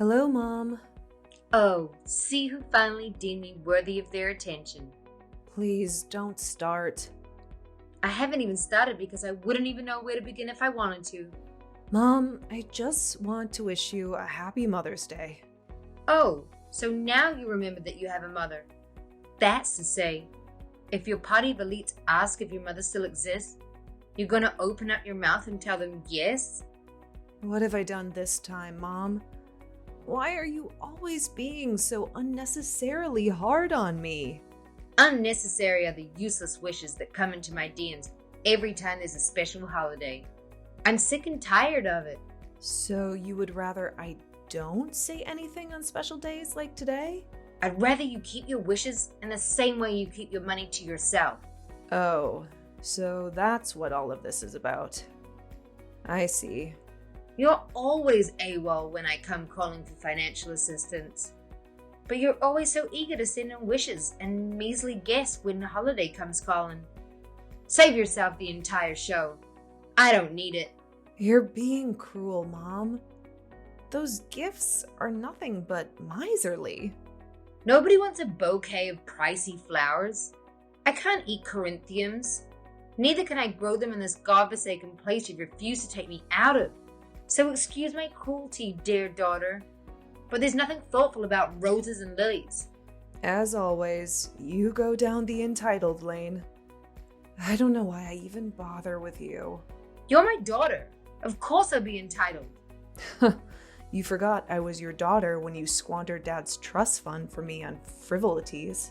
Hello, Mom. Oh, see who finally deemed me worthy of their attention. Please don't start. I haven't even started because I wouldn't even know where to begin if I wanted to. Mom, I just want to wish you a happy Mother's Day. Oh, so now you remember that you have a mother. That's to say, if your party of elites ask if your mother still exists, you're gonna open up your mouth and tell them yes? What have I done this time, Mom? Why are you always being so unnecessarily hard on me? Unnecessary are the useless wishes that come into my DMs every time there's a special holiday. I'm sick and tired of it. So you would rather I don't say anything on special days like today? I'd rather you keep your wishes in the same way you keep your money to yourself. Oh, so that's what all of this is about. I see. You're always AWOL when I come calling for financial assistance. But you're always so eager to send in wishes and measly guess when the holiday comes calling. Save yourself the entire show. I don't need it. You're being cruel, Mom. Those gifts are nothing but miserly. Nobody wants a bouquet of pricey flowers. I can't eat Corinthians. Neither can I grow them in this godforsaken place you refuse to take me out of. So excuse my cruelty, dear daughter, but there's nothing thoughtful about roses and lilies. As always, you go down the entitled lane. I don't know why I even bother with you. You're my daughter. Of course I'll be entitled. You forgot I was your daughter when you squandered Dad's trust fund for me on frivolities.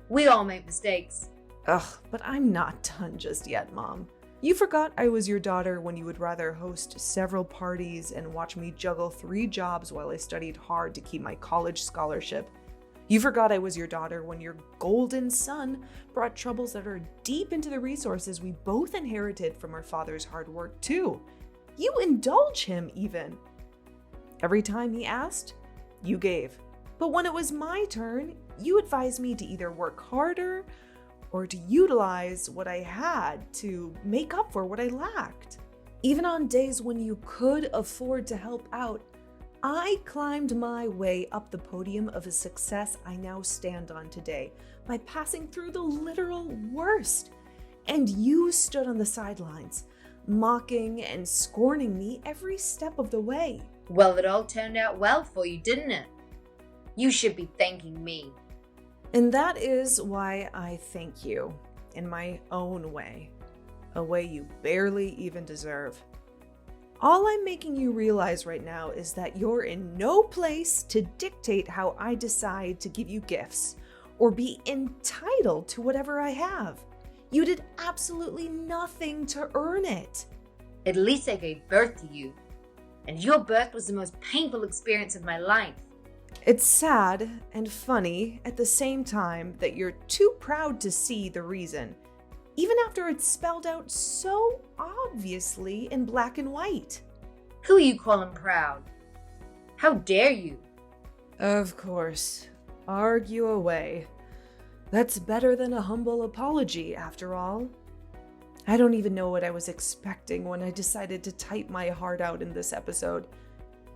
We all make mistakes. Ugh, but I'm not done just yet, Mom. You forgot I was your daughter when you would rather host several parties and watch me juggle 3 jobs while I studied hard to keep my college scholarship. You forgot I was your daughter when your golden son brought troubles that are deep into the resources we both inherited from our father's hard work, too. You indulge him, even. Every time he asked, you gave. But when it was my turn, you advised me to either work harder or to utilize what I had to make up for what I lacked. Even on days when you could afford to help out, I climbed my way up the podium of a success I now stand on today by passing through the literal worst. And you stood on the sidelines, mocking and scorning me every step of the way. Well, it all turned out well for you, didn't it? You should be thanking me. And that is why I thank you, in my own way, a way you barely even deserve. All I'm making you realize right now is that you're in no place to dictate how I decide to give you gifts, or be entitled to whatever I have. You did absolutely nothing to earn it. At least I gave birth to you, and your birth was the most painful experience of my life. It's sad and funny at the same time that you're too proud to see the reason, even after it's spelled out so obviously in black and white. Who are you calling proud? How dare you? Of course. Argue away. That's better than a humble apology, after all. I don't even know what I was expecting when I decided to type my heart out in this episode.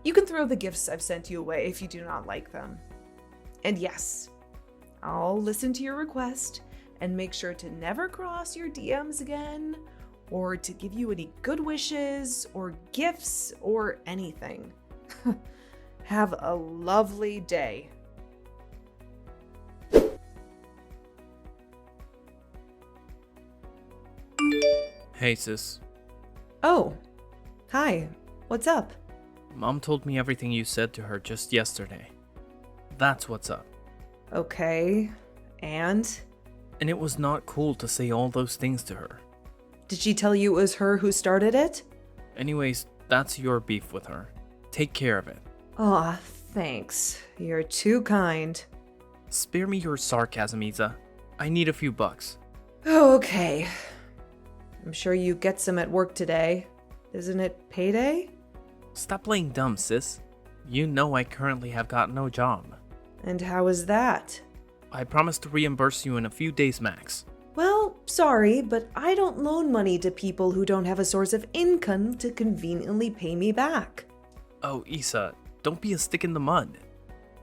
You can throw the gifts I've sent you away if you do not like them. And yes, I'll listen to your request and make sure to never cross your DMs again, or to give you any good wishes or gifts or anything. Have a lovely day. Hey sis, Oh, hi. What's up? Mom told me everything you said to her just yesterday. That's what's up. Okay, and? And it was not cool to say all those things to her. Did she tell you it was her who started it? Anyways, that's your beef with her. Take care of it. Aw, thanks. You're too kind. Spare me your sarcasm, Isa. I need a few bucks. Oh, okay. I'm sure you get some at work today. Isn't it payday? Stop playing dumb, sis. You know I currently have got no job. And how is that? I promise to reimburse you in a few days max. Well, sorry, but I don't loan money to people who don't have a source of income to conveniently pay me back. Oh, Isa, don't be a stick in the mud.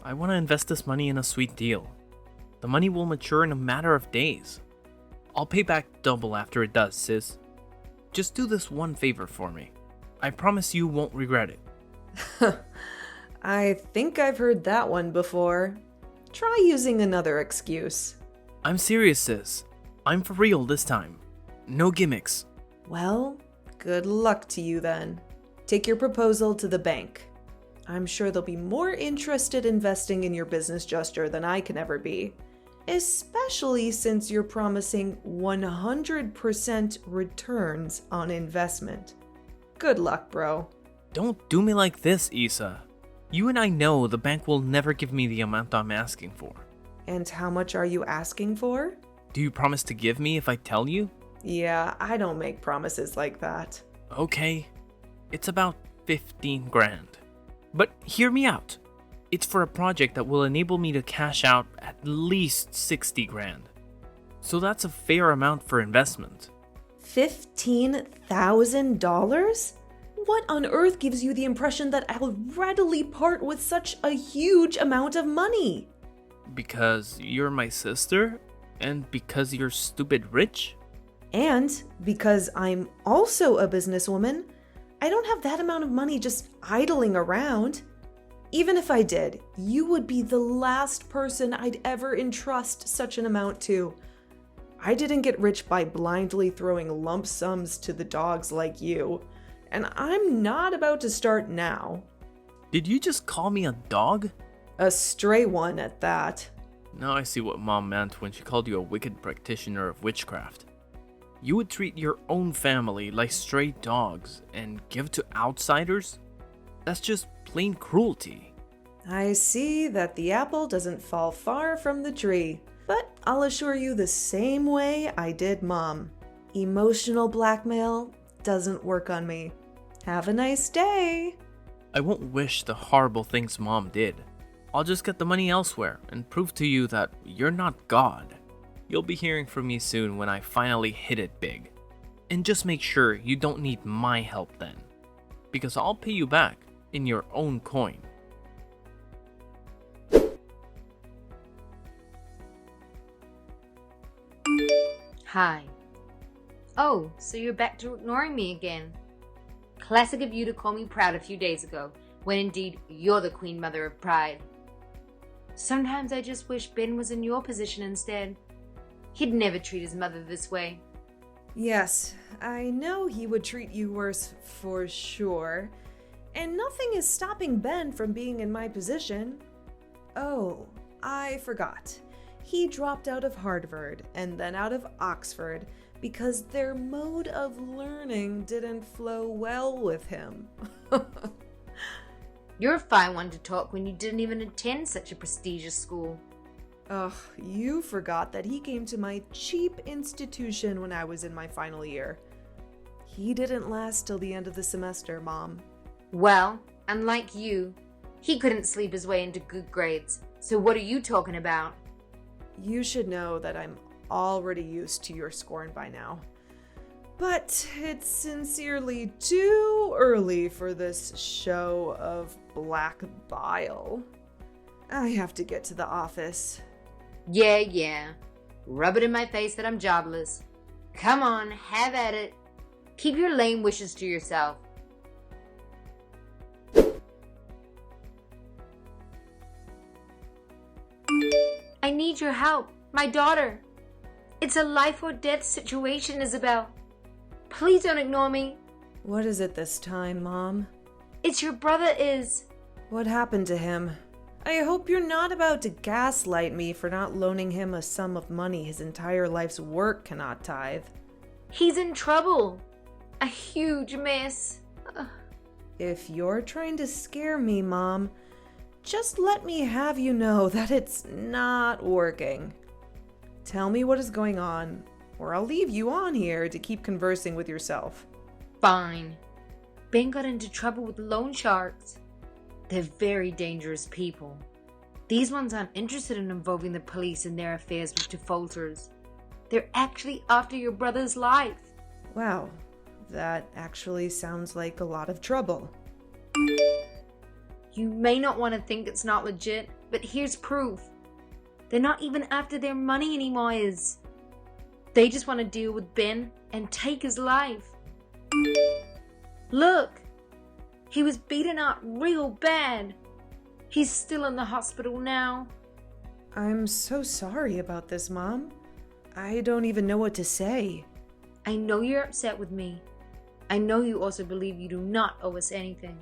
I want to invest this money in a sweet deal. The money will mature in a matter of days. I'll pay back double after it does, sis. Just do this one favor for me. I promise you won't regret it. I think I've heard that one before. Try using another excuse. I'm serious, sis. I'm for real this time. No gimmicks. Well, good luck to you then. Take your proposal to the bank. I'm sure they'll be more interested investing in your business gesture than I can ever be. Especially since you're promising 100% returns on investment. Good luck, bro. Don't do me like this, Issa. You and I know the bank will never give me the amount I'm asking for. And how much are you asking for? Do you promise to give me if I tell you? Yeah, I don't make promises like that. Okay. It's about 15 grand. But hear me out. It's for a project that will enable me to cash out at least 60 grand. So that's a fair amount for investment. $15,000? What on earth gives you the impression that I'll readily part with such a huge amount of money? Because you're my sister? And because you're stupid rich? And because I'm also a businesswoman, I don't have that amount of money just idling around. Even if I did, you would be the last person I'd ever entrust such an amount to. I didn't get rich by blindly throwing lump sums to the dogs like you, and I'm not about to start now. Did you just call me a dog? A stray one at that. Now I see what Mom meant when she called you a wicked practitioner of witchcraft. You would treat your own family like stray dogs and give to outsiders? That's just plain cruelty. I see that the apple doesn't fall far from the tree, but I'll assure you the same way I did Mom. Emotional blackmail doesn't work on me. Have a nice day. I won't wish the horrible things Mom did. I'll just get the money elsewhere and prove to you that you're not God. You'll be hearing from me soon when I finally hit it big. And just make sure you don't need my help then, because I'll pay you back in your own coin. Hi. Oh, so you're back to ignoring me again. Classic of you to call me proud a few days ago, when indeed you're the queen mother of pride. Sometimes I just wish Ben was in your position instead. He'd never treat his mother this way. Yes, I know he would treat you worse for sure. And nothing is stopping Ben from being in my position. Oh, I forgot. He dropped out of Harvard and then out of Oxford because their mode of learning didn't flow well with him. You're a fine one to talk when you didn't even attend such a prestigious school. Ugh, you forgot that he came to my cheap institution when I was in my final year. He didn't last till the end of the semester, Mom. Well, unlike you, he couldn't sleep his way into good grades. So what are you talking about? You should know that I'm already used to your scorn by now. But it's sincerely too early for this show of black bile. I have to get to the office. Yeah. Rub it in my face that I'm jobless. Come on, have at it. Keep your lame wishes to yourself. I need your help. My daughter. It's a life or death situation, Isabel. Please don't ignore me. What is it this time, Mom? It's your brother Is. What happened to him? I hope you're not about to gaslight me for not loaning him a sum of money his entire life's work cannot tithe. He's in trouble. A huge mess. If you're trying to scare me, Mom, just let me have you know that it's not working. Tell me what is going on, or I'll leave you on here to keep conversing with yourself. Fine. Ben got into trouble with loan sharks. They're very dangerous people. These ones aren't interested in involving the police in their affairs with defaulters. They're actually after your brother's life. Wow, that actually sounds like a lot of trouble. You may not want to think it's not legit, but here's proof. They're not even after their money anymore, Iz. They just want to deal with Ben and take his life. Look, he was beaten up real bad. He's still in the hospital now. I'm so sorry about this, Mom. I don't even know what to say. I know you're upset with me. I know you also believe you do not owe us anything.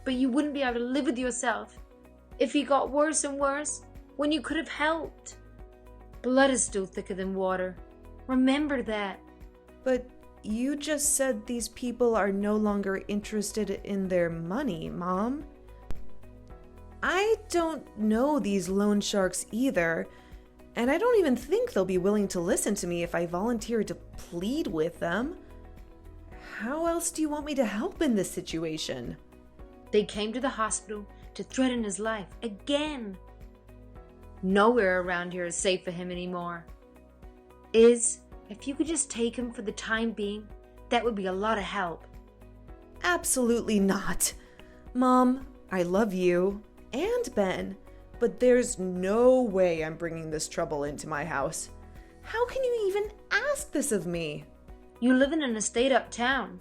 But you wouldn't be able to live with yourself if he got worse and worse when you could have helped. Blood is still thicker than water. Remember that. But you just said these people are no longer interested in their money, Mom. I don't know these loan sharks either, and I don't even think they'll be willing to listen to me if I volunteer to plead with them. How else do you want me to help in this situation? They came to the hospital to threaten his life again. Nowhere around here is safe for him anymore. If you could just take him for the time being, that would be a lot of help. Absolutely not. Mom, I love you and Ben, but there's no way I'm bringing this trouble into my house. How can you even ask this of me? You live in an estate uptown.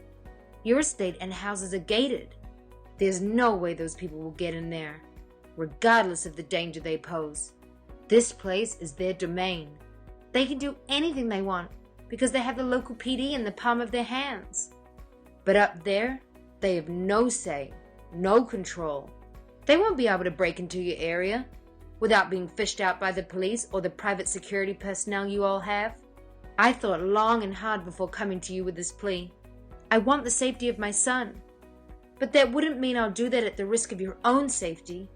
Your estate and houses are gated. There's no way those people will get in there, regardless of the danger they pose. This place is their domain. They can do anything they want because they have the local PD in the palm of their hands. But up there, they have no say, no control. They won't be able to break into your area without being fished out by the police or the private security personnel you all have. I thought long and hard before coming to you with this plea. I want the safety of my son. But that wouldn't mean I'll do that at the risk of your own safety.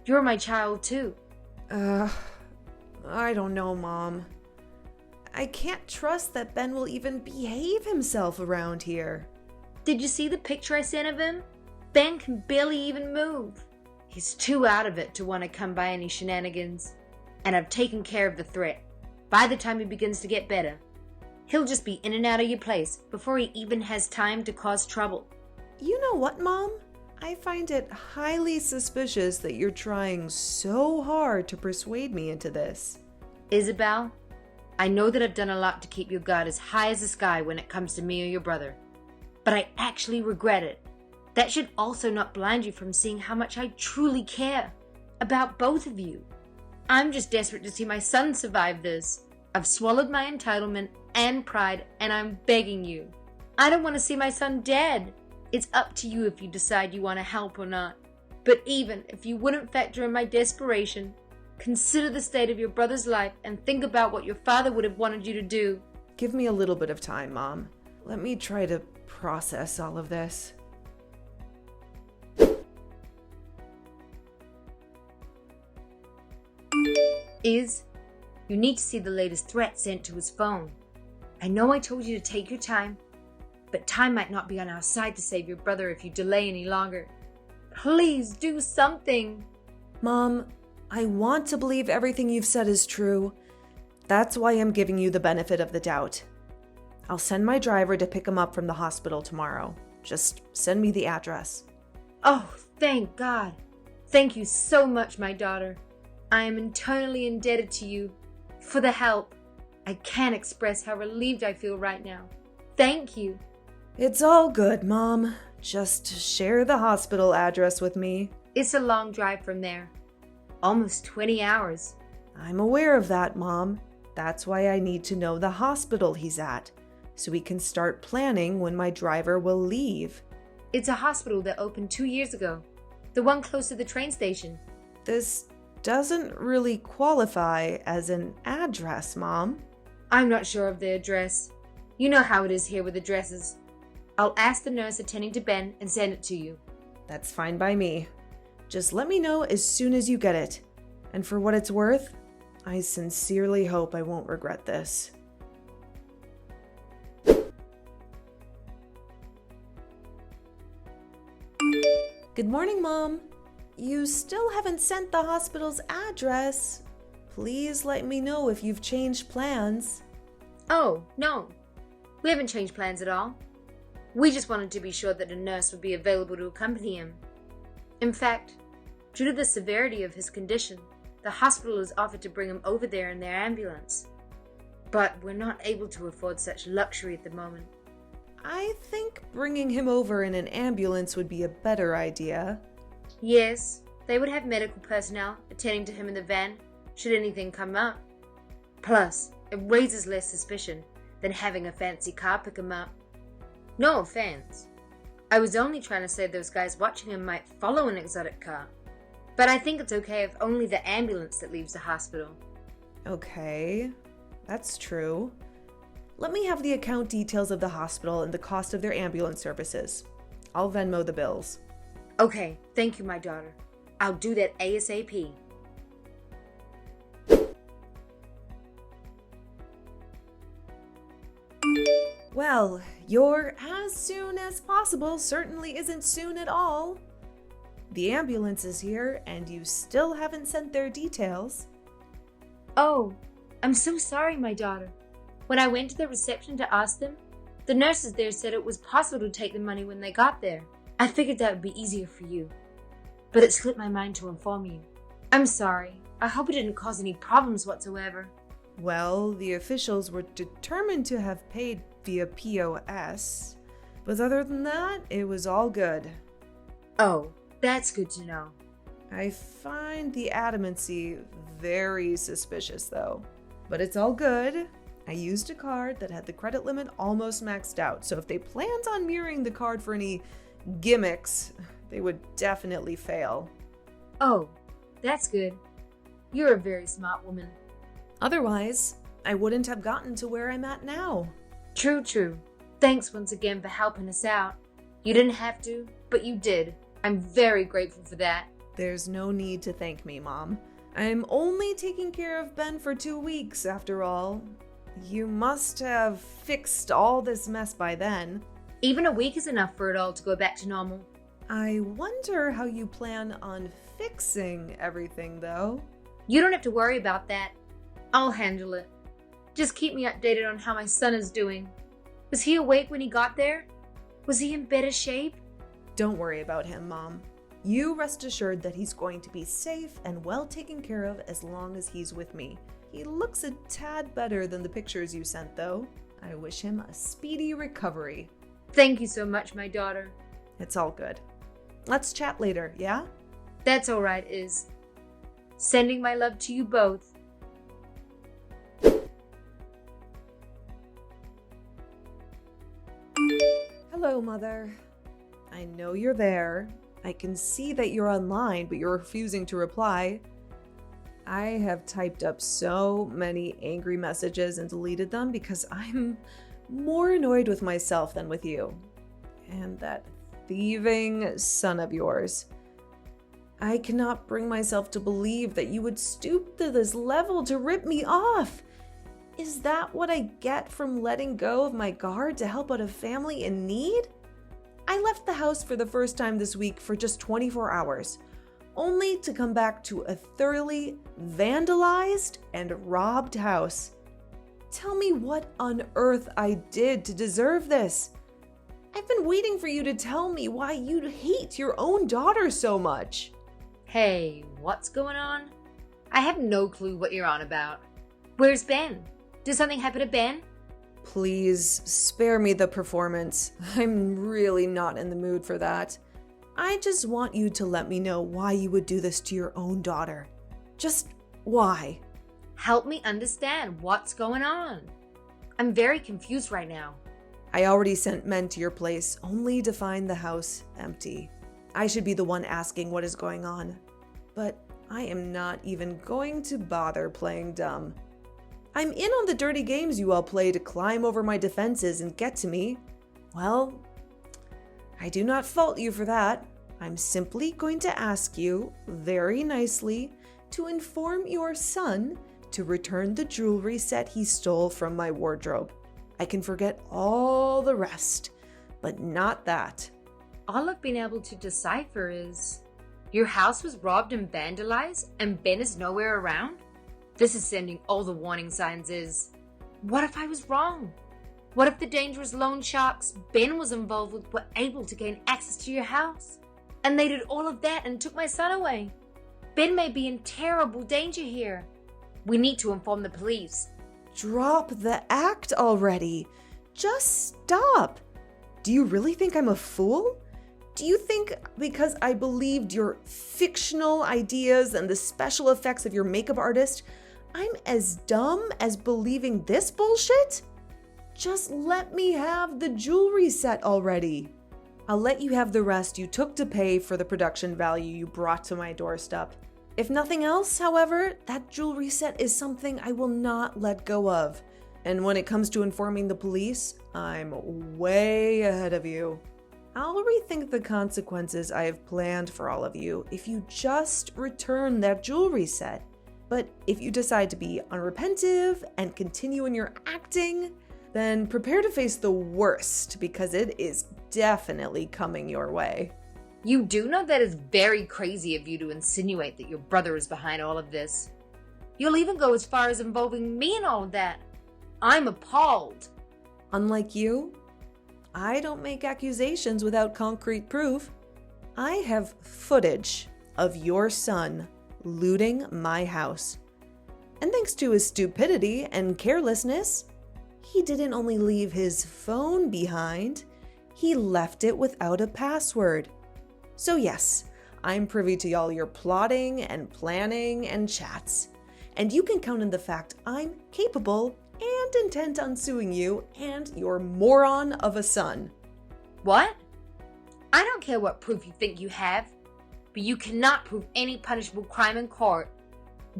You're my child too. I don't know, Mom. I can't trust that Ben will even behave himself around here. Did you see the picture I sent of him? Ben can barely even move. He's too out of it to want to come by any shenanigans. And I've taken care of the threat. By the time he begins to get better, he'll just be in and out of your place before he even has time to cause trouble. You know what, Mom? I find it highly suspicious that you're trying so hard to persuade me into this. Isabel, I know that I've done a lot to keep your guard as high as the sky when it comes to me or your brother. But I actually regret it. That should also not blind you from seeing how much I truly care about both of you. I'm just desperate to see my son survive this. I've swallowed my entitlement and pride, and I'm begging you. I don't want to see my son dead. It's up to you if you decide you want to help or not. But even if you wouldn't factor in my desperation, consider the state of your brother's life and think about what your father would have wanted you to do. Give me a little bit of time, Mom. Let me try to process all of this. You need to see the latest threat sent to his phone. I know I told you to take your time, but time might not be on our side to save your brother if you delay any longer. Please do something. Mom, I want to believe everything you've said is true. That's why I'm giving you the benefit of the doubt. I'll send my driver to pick him up from the hospital tomorrow. Just send me the address. Oh, thank God. Thank you so much, my daughter. I am eternally indebted to you for the help. I can't express how relieved I feel right now. Thank you. It's all good, Mom. Just share the hospital address with me. It's a long drive from there. Almost 20 hours. I'm aware of that, Mom. That's why I need to know the hospital he's at, so we can start planning when my driver will leave. It's a hospital that opened 2 years ago. The one close to the train station. This doesn't really qualify as an address, Mom. I'm not sure of the address. You know how it is here with addresses. I'll ask the nurse attending to Ben and send it to you. That's fine by me. Just let me know as soon as you get it. And for what it's worth, I sincerely hope I won't regret this. Good morning, Mom. You still haven't sent the hospital's address. Please let me know if you've changed plans. Oh, no. We haven't changed plans at all. We just wanted to be sure that a nurse would be available to accompany him. In fact, due to the severity of his condition, the hospital has offered to bring him over there in their ambulance. But we're not able to afford such luxury at the moment. I think bringing him over in an ambulance would be a better idea. Yes, they would have medical personnel attending to him in the van should anything come up. Plus, it raises less suspicion than having a fancy car pick him up. No offense. I was only trying to say those guys watching him might follow an exotic car. But I think it's okay if only the ambulance that leaves the hospital. Okay, that's true. Let me have the account details of the hospital and the cost of their ambulance services. I'll Venmo the bills. Okay, thank you, my daughter. I'll do that ASAP. Well, your as soon as possible certainly isn't soon at all. The ambulance is here and you still haven't sent their details. Oh, I'm so sorry, my daughter. When I went to the reception to ask them, the nurses there said it was possible to take the money when they got there. I figured that would be easier for you. But it slipped my mind to inform you. I'm sorry. I hope it didn't cause any problems whatsoever. Well, the officials were determined to have paid via POS, but other than that, it was all good. Oh, that's good to know. I find the adamancy very suspicious though, but it's all good. I used a card that had the credit limit almost maxed out, so if they planned on mirroring the card for any gimmicks, they would definitely fail. Oh, that's good. You're a very smart woman. Otherwise, I wouldn't have gotten to where I'm at now. True. Thanks once again for helping us out. You didn't have to, but you did. I'm very grateful for that. There's no need to thank me, Mom. I'm only taking care of Ben for 2 weeks, after all. You must have fixed all this mess by then. Even a week is enough for it all to go back to normal. I wonder how you plan on fixing everything, though. You don't have to worry about that. I'll handle it. Just keep me updated on how my son is doing. Was he awake when he got there? Was he in better shape? Don't worry about him, Mom. You rest assured that he's going to be safe and well taken care of as long as he's with me. He looks a tad better than the pictures you sent, though. I wish him a speedy recovery. Thank you so much, my daughter. It's all good. Let's chat later, yeah? That's all right, Iz. Sending my love to you both. Hello, Mother. I know you're there. I can see that you're online, but you're refusing to reply. I have typed up so many angry messages and deleted them because I'm more annoyed with myself than with you. And that thieving son of yours. I cannot bring myself to believe that you would stoop to this level to rip me off. Is that what I get from letting go of my guard to help out a family in need? I left the house for the first time this week for just 24 hours, only to come back to a thoroughly vandalized and robbed house. Tell me what on earth I did to deserve this. I've been waiting for you to tell me why you hate your own daughter so much. Hey, what's going on? I have no clue what you're on about. Where's Ben? Did something happen to Ben? Please spare me the performance. I'm really not in the mood for that. I just want you to let me know why you would do this to your own daughter. Just why? Help me understand what's going on. I'm very confused right now. I already sent men to your place only to find the house empty. I should be the one asking what is going on. But I am not even going to bother playing dumb. I'm in on the dirty games you all play to climb over my defenses and get to me. Well, I do not fault you for that. I'm simply going to ask you, very nicely, to inform your son to return the jewelry set he stole from my wardrobe. I can forget all the rest, but not that. All I've been able to decipher is your house was robbed and vandalized and Ben is nowhere around? This is sending all the warning signs. Is what if I was wrong? What if the dangerous loan sharks Ben was involved with were able to gain access to your house? And they did all of that and took my son away. Ben may be in terrible danger here. We need to inform the police. Drop the act already. Just stop. Do you really think I'm a fool? Do you think because I believed your fictional ideas and the special effects of your makeup artist, I'm as dumb as believing this bullshit? Just let me have the jewelry set already. I'll let you have the rest you took to pay for the production value you brought to my doorstep. If nothing else, however, that jewelry set is something I will not let go of. And when it comes to informing the police, I'm way ahead of you. I'll rethink the consequences I have planned for all of you if you just return that jewelry set. But if you decide to be unrepentive and continue in your acting, then prepare to face the worst because it is definitely coming your way. You do know that it's very crazy of you to insinuate that your brother is behind all of this. You'll even go as far as involving me in all of that. I'm appalled. Unlike you, I don't make accusations without concrete proof. I have footage of your son looting my house. And thanks to his stupidity and carelessness, he didn't only leave his phone behind, he left it without a password. So yes, I'm privy to all your plotting and planning and chats. And you can count on the fact I'm capable and intent on suing you and your moron of a son. What? I don't care what proof you think you have, but you cannot prove any punishable crime in court.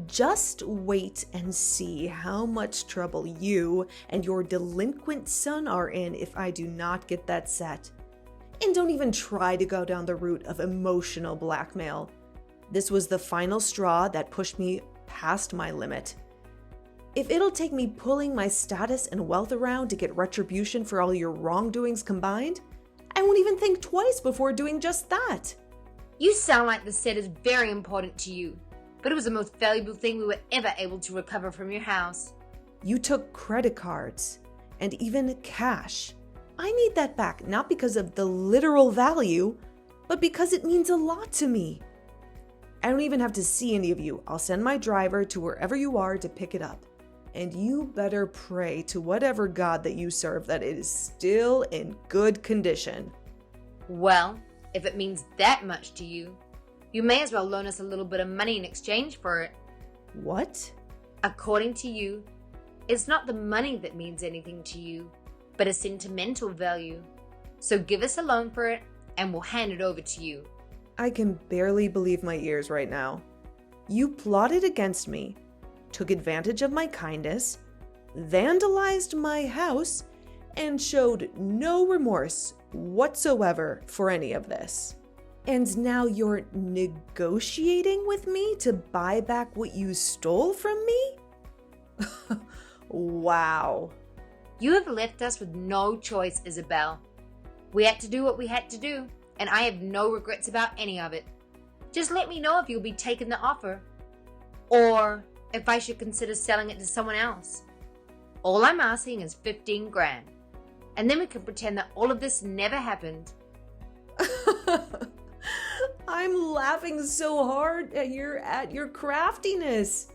Just wait and see how much trouble you and your delinquent son are in if I do not get that set. And don't even try to go down the route of emotional blackmail. This was the final straw that pushed me past my limit. If it'll take me pulling my status and wealth around to get retribution for all your wrongdoings combined, I won't even think twice before doing just that. You sound like the set is very important to you, but it was the most valuable thing we were ever able to recover from your house. You took credit cards and even cash. I need that back, not because of the literal value, but because it means a lot to me. I don't even have to see any of you. I'll send my driver to wherever you are to pick it up. And you better pray to whatever God that you serve that it is still in good condition. Well, if it means that much to you, you may as well loan us a little bit of money in exchange for it. What? According to you, it's not the money that means anything to you, but a sentimental value. So give us a loan for it, and we'll hand it over to you. I can barely believe my ears right now. You plotted against me, took advantage of my kindness, vandalized my house, and showed no remorse whatsoever for any of this. And now you're negotiating with me to buy back what you stole from me? Wow. You have left us with no choice, Isabel. We had to do what we had to do, and I have no regrets about any of it. Just let me know if you'll be taking the offer, or if I should consider selling it to someone else. All I'm asking is 15 grand, and then we can pretend that all of this never happened. I'm laughing so hard at your craftiness.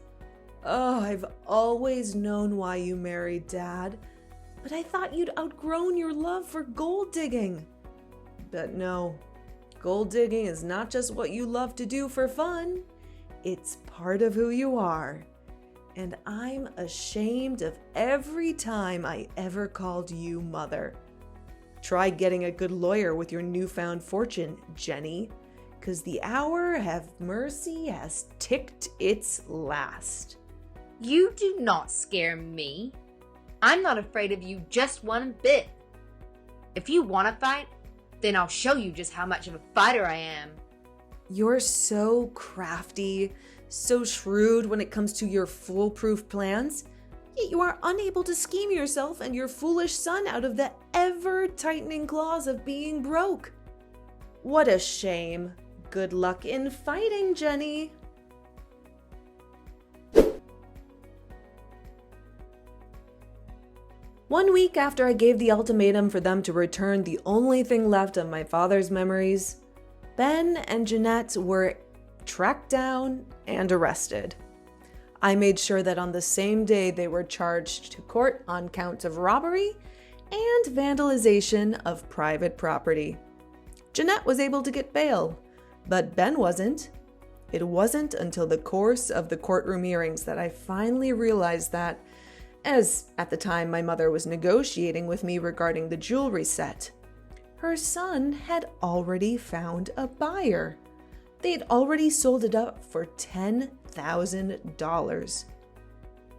Oh, I've always known why you married Dad, but I thought you'd outgrown your love for gold digging. But no, gold digging is not just what you love to do for fun. It's part of who you are. And I'm ashamed of every time I ever called you mother. Try getting a good lawyer with your newfound fortune, Jenny, 'cause the hour have mercy has ticked its last. You do not scare me. I'm not afraid of you just one bit. If you want to fight, then I'll show you just how much of a fighter I am. You're so crafty, so shrewd when it comes to your foolproof plans, yet you are unable to scheme yourself and your foolish son out of the ever-tightening claws of being broke. What a shame. Good luck in fighting, Jenny. One week after I gave the ultimatum for them to return the only thing left of my father's memories, Ben and Jeanette were tracked down and arrested. I made sure that on the same day they were charged to court on counts of robbery and vandalization of private property. Jeanette was able to get bail, but Ben wasn't. It wasn't until the course of the courtroom hearings that I finally realized that, as at the time my mother was negotiating with me regarding the jewelry set, her son had already found a buyer. They'd already sold it up for $10,000.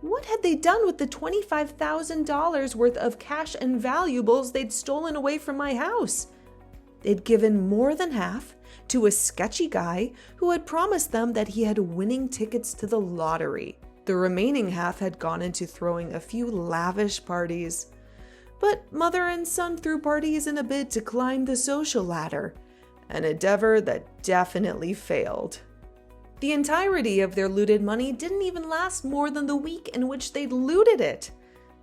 What had they done with the $25,000 worth of cash and valuables they'd stolen away from my house? They'd given more than half to a sketchy guy who had promised them that he had winning tickets to the lottery. The remaining half had gone into throwing a few lavish parties. But mother and son threw parties in a bid to climb the social ladder, an endeavor that definitely failed. The entirety of their looted money didn't even last more than the week in which they'd looted it.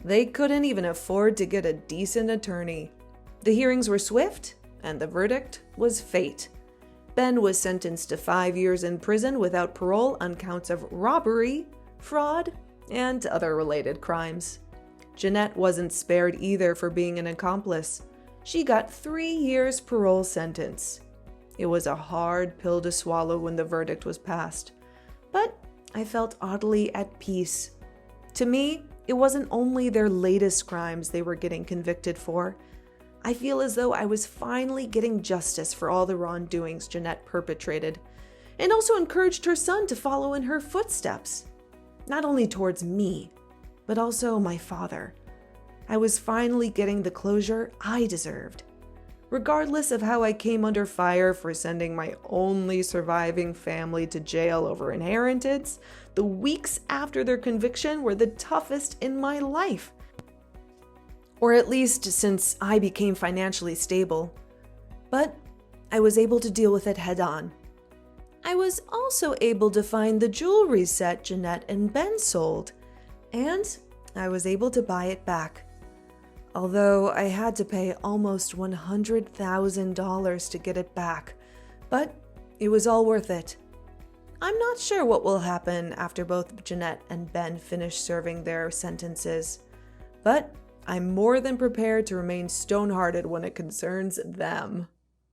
They couldn't even afford to get a decent attorney. The hearings were swift, and the verdict was fate. Ben was sentenced to 5 years in prison without parole on counts of robbery, fraud, and other related crimes. Jeanette wasn't spared either for being an accomplice. She got 3 years parole sentence. It was a hard pill to swallow when the verdict was passed, but I felt oddly at peace. To me, it wasn't only their latest crimes they were getting convicted for. I feel as though I was finally getting justice for all the wrongdoings Jeanette perpetrated, and also encouraged her son to follow in her footsteps. Not only towards me, but also my father. I was finally getting the closure I deserved. Regardless of how I came under fire for sending my only surviving family to jail over inheritance, the weeks after their conviction were the toughest in my life. Or at least since I became financially stable. But I was able to deal with it head on. I was also able to find the jewelry set Jeanette and Ben sold, and I was able to buy it back. Although I had to pay almost $100,000 to get it back, but it was all worth it. I'm not sure what will happen after both Jeanette and Ben finish serving their sentences, but I'm more than prepared to remain stone-hearted when it concerns them.